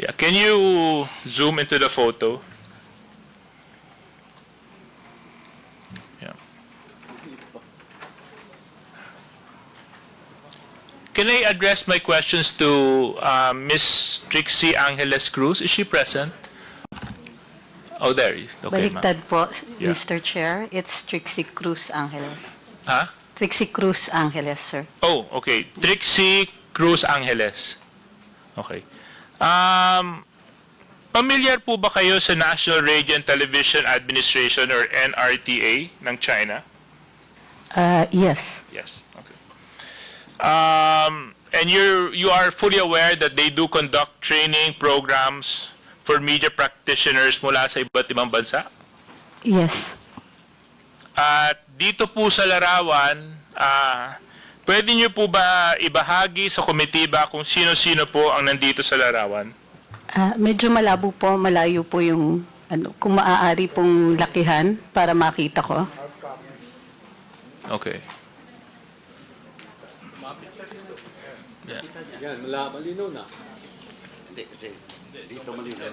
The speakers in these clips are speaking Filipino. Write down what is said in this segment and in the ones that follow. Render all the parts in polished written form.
Yeah, can you zoom into the photo? Yeah. Can I address my questions to Miss Trixie Angeles Cruz? Is she present? Oh, there. Okay, ma'am. Baliktad po, Yeah. Mr. Chair. It's Trixie Cruz Angeles. Huh? Trixie Cruz Angeles, sir. Oh, okay. Trixie Cruz Angeles. Okay. Familiar po ba kayo sa National Radio and Television Administration or NRTA ng China? Yes. Yes. Okay. And you are fully aware that they do conduct training programs for media practitioners mula sa iba't ibang bansa? Yes. At dito po sa larawan, pwede niyo po ba ibahagi sa komitiba kung sino-sino po ang nandito sa larawan? Medyo malabo po, malayo po yung, kung maaari pong lakihan para makita ko. Okay. Yeah. Yan, malinaw na. Hindi, kasi dito malinaw.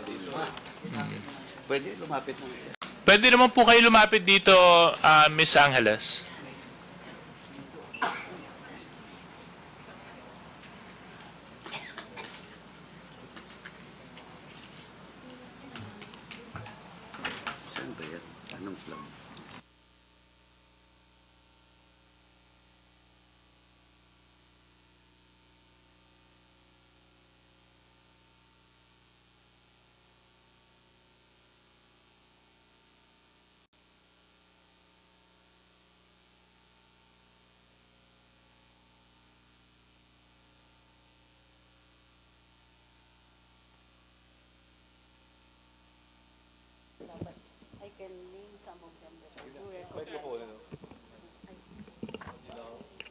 Pwede lumapit na siya. Pwede naman po kayo lumapit dito, Miss Angeles. Saan ba yan? Anong flag? I can name some of them that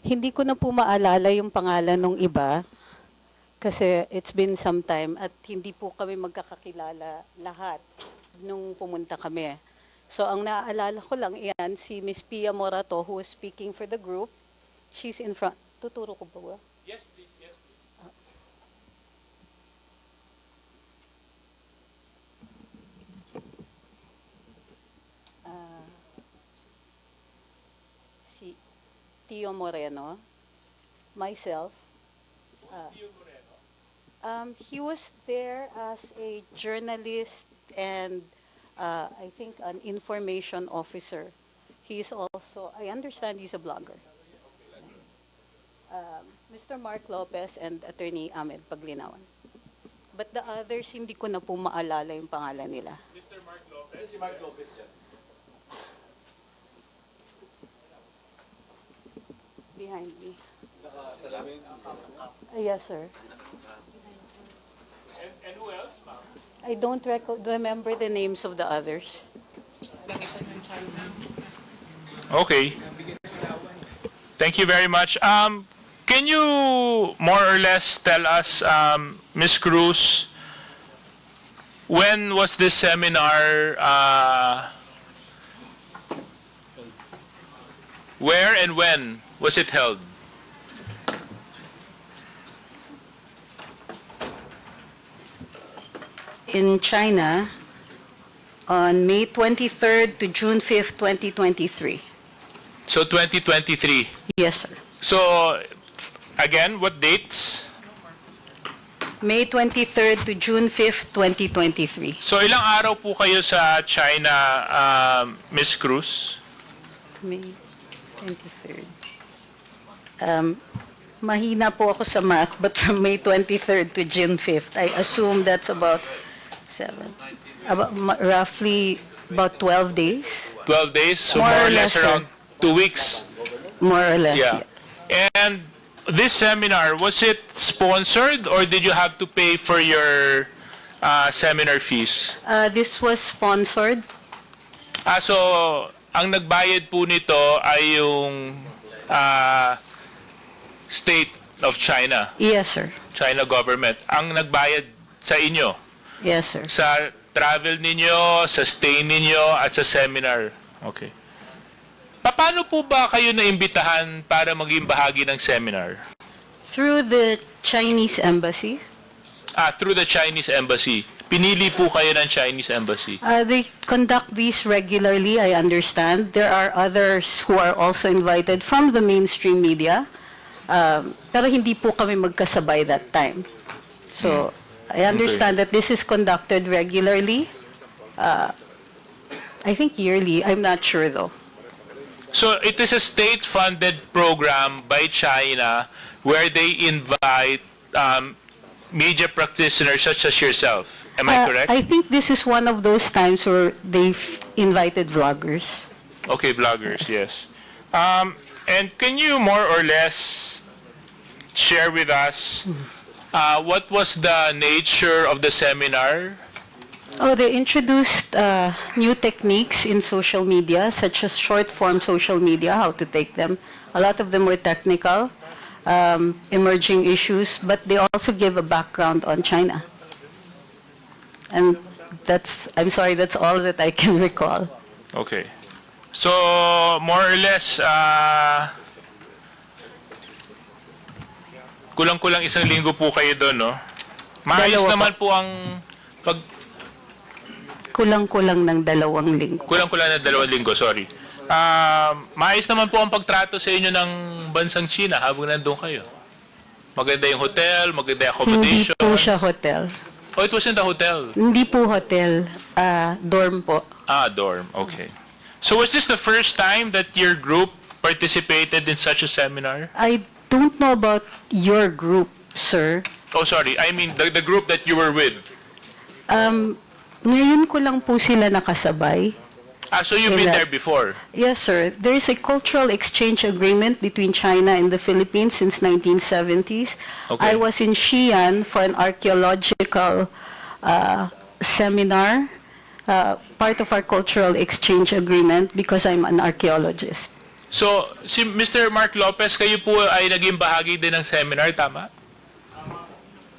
Hindi ko na po maalala yung pangalan ng iba kasi it's been some time at hindi po kami magkakakilala lahat nung pumunta kami. So ang naaalala ko lang iyan si Miss Pia Morato who was speaking for the group. She's in front. Tuturo ko ba? Yes, please. Yes, please. Si Tio Moreno, myself. He was there as a journalist and I think an information officer. He's also, I understand he's a blogger. Mr. Mark Lopez and Attorney Ahmed Paglinawan. But the others, hindi ko na po maalala yung pangalan nila. Mr. Mark Lopez. Si Mark Lopez dyan. Behind me. Nakasalamin. Yes, sir. And who else, ma'am? I don't remember the names of the others. Okay. Thank you very much. Can you more or less tell us, Ms. Cruz, when was this seminar, where and when was it held? In China, on May 23rd to June 5th, 2023. So 2023. Yes, sir. So, again, what dates? May 23rd to June 5th, 2023. So ilang araw po kayo sa China, Ms. Cruz? May 23rd. Mahina po ako sa math, but from May 23rd to June 5th, I assume that's about roughly about 12 days, 12 days, so More more or or less less, around 2 weeks. more or less. Yeah. And this seminar, was it sponsored or did you have to pay for your seminar fees? This was sponsored. So, ang nagbayad po nito ay yung state of China, Yes, sir. China government. Ang nagbayad sa inyo, Yes, sir. sa travel ninyo, sa stay ninyo, at sa seminar. Okay. Paano po ba kayo naimbitahan para maging bahagi ng seminar? Through the Chinese embassy. through the Chinese embassy. Pinili po kayo ng Chinese embassy. They conduct these regularly, I understand. There are others who are also invited from the mainstream media. Pero hindi po kami magkasabay that time. So, I understand that this is conducted regularly. I think yearly. I'm not sure though. So it is a state-funded program by China where they invite media practitioners such as yourself. Am I correct? I think this is one of those times where they've invited vloggers. Okay, vloggers, yes. And can you more or less share with us what was the nature of the seminar? Oh, they introduced new techniques in social media, such as short-form social media, how to take them. A lot of them were technical, emerging issues, but they also give a background on China. And I'm sorry, that's all that I can recall. Okay. So, more or less, kulang-kulang isang linggo po kayo doon, no? Maayos Dalawa naman po ang Kulang-kulang ng 2 linggo. kulang-kulang na 2 linggo, sorry. Maayos naman po ang pagtrato sa inyo ng bansang China habang nandun kayo. Maganda yung hotel, maganda yung Hindi accommodations. po siya hotel. Oh, it wasn't a hotel. Hindi po hotel, dorm po. Dorm. Okay. So was this the first time that your group participated in such a seminar? I don't know about your group, sir. Oh, sorry. I mean the group that you were with. Ngayon ko lang po sila nakasabay. So you've been Ilan? there before. Yes, sir. There is a cultural exchange agreement between China and the Philippines since 1970s. Okay. I was in Xi'an for an archaeological seminar, part of our cultural exchange agreement because I'm an archaeologist. So si Mr. Mark Lopez, kayo po ay naging bahagi din ng seminar, tama?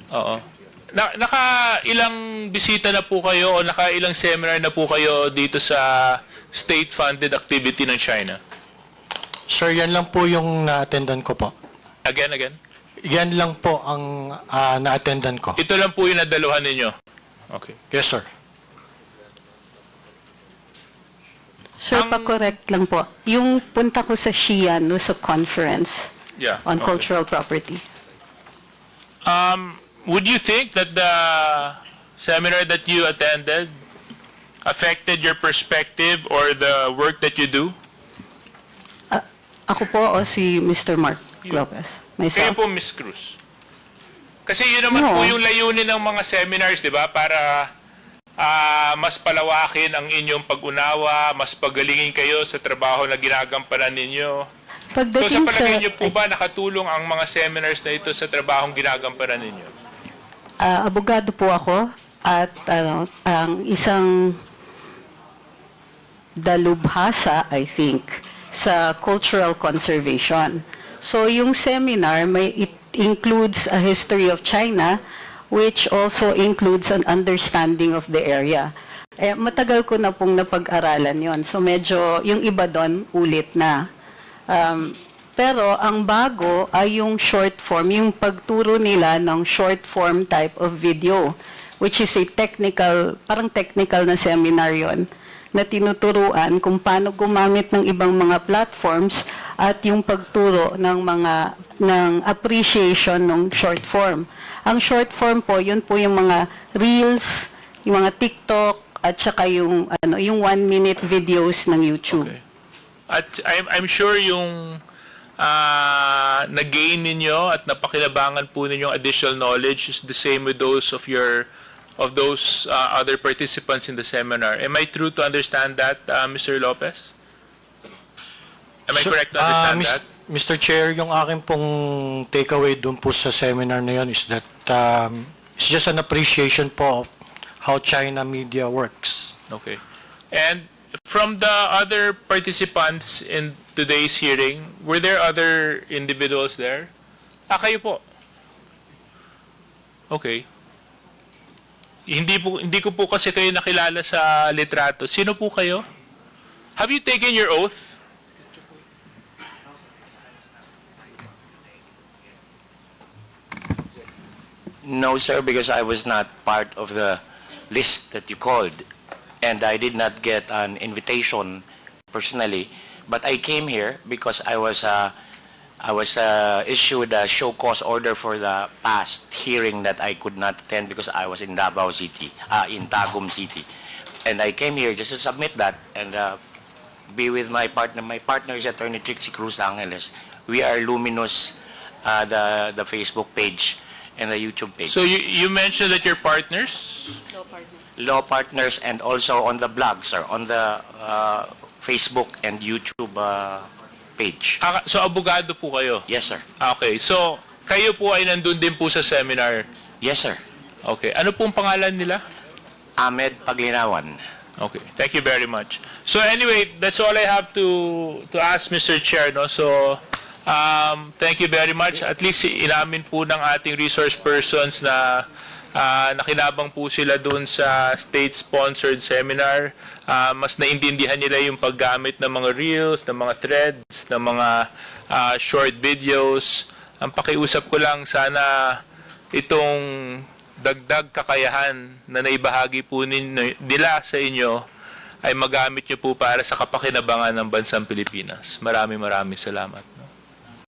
Oo. Naka-ilang bisita na po kayo o naka-ilang seminar na po kayo dito sa state-funded activity ng China? Sir, yan lang po yung na-attendan ko po. Again? Yan lang po ang na-attendan ko. Ito lang po yung nadaluhan ninyo? Okay. Yes, sir. Sir, pa-correct lang po. Yung punta ko sa Xi'an was a conference Yeah. on okay. cultural property. Would you think that the seminar that you attended affected your perspective or the work that you do? Ako po o si Mr. Mark Lopez? Kayo Myself? po, Miss Cruz. Kasi yun naman No. po yung layunin ng mga seminars, di ba? Para mas palawakin ang inyong pag-unawa, mas pagalingin kayo sa trabaho na ginagampanan ninyo. So sa Pagdating palagay niyo po ba nakatulong ang mga seminars na ito sa trabahong ginagampanan ninyo? abogado po ako at ang isang dalubhasa, I think, sa cultural conservation. So yung seminar, it includes a history of China, which also includes an understanding of the area. Matagal ko na pong napag-aralan yon. So medyo, yung iba doon, ulit na. Pero ang bago ay yung short form, yung pagturo nila ng short form type of video, which is a technical, parang technical na seminar yon, na tinuturuan kung paano gumamit ng ibang mga platforms at yung pagturo ng appreciation ng short form. Ang short form po, yun po yung mga reels, yung mga TikTok, at saka yung 1-minute videos ng YouTube. Okay. At I'm sure yung na-gain ninyo at napakinabangan po ninyong additional knowledge is the same with those of those other participants in the seminar. Am I true to understand that, Mr. Lopez? Am I correct to understand that? Mr. Chair, yung akin pong takeaway dun po sa seminar na yun is that it's just an appreciation po of how China media works. Okay. And from the other participants in today's hearing, were there other individuals there? Kayo po. Okay. Hindi ko po kasi kayo nakilala sa litrato. Sino po kayo? Have you taken your oath? No, sir, because I was not part of the list that you called, and I did not get an invitation personally. But I came here because I was issued a show cause order for the past hearing that I could not attend because I was in Davao City, in Tagum City, and I came here just to submit that and be with my partner. My partner is Attorney Trixie Cruz Angeles. We are Luminous, the Facebook page and the YouTube page. So you mentioned that your partners? Law partners, and also on the blog, sir, on the Facebook and YouTube page. So abogado po kayo? Yes, sir. Okay. So kayo po ay nandun din po sa seminar? Yes, sir. Okay. Ano pong pangalan nila? Ahmed Paglinawan. Okay. Thank you very much. So anyway, that's all I have to ask, Mr. Chair. No? So thank you very much. At least inamin po ng ating resource persons na nakinabang po sila doon sa state-sponsored seminar. Mas naintindihan nila yung paggamit ng mga reels, ng mga threads, ng mga short videos. Ang pakiusap ko lang, sana itong dagdag kakayahan na naibahagi po nila sa inyo ay magamit nyo po para sa kapakinabangan ng bansang Pilipinas. Maraming salamat.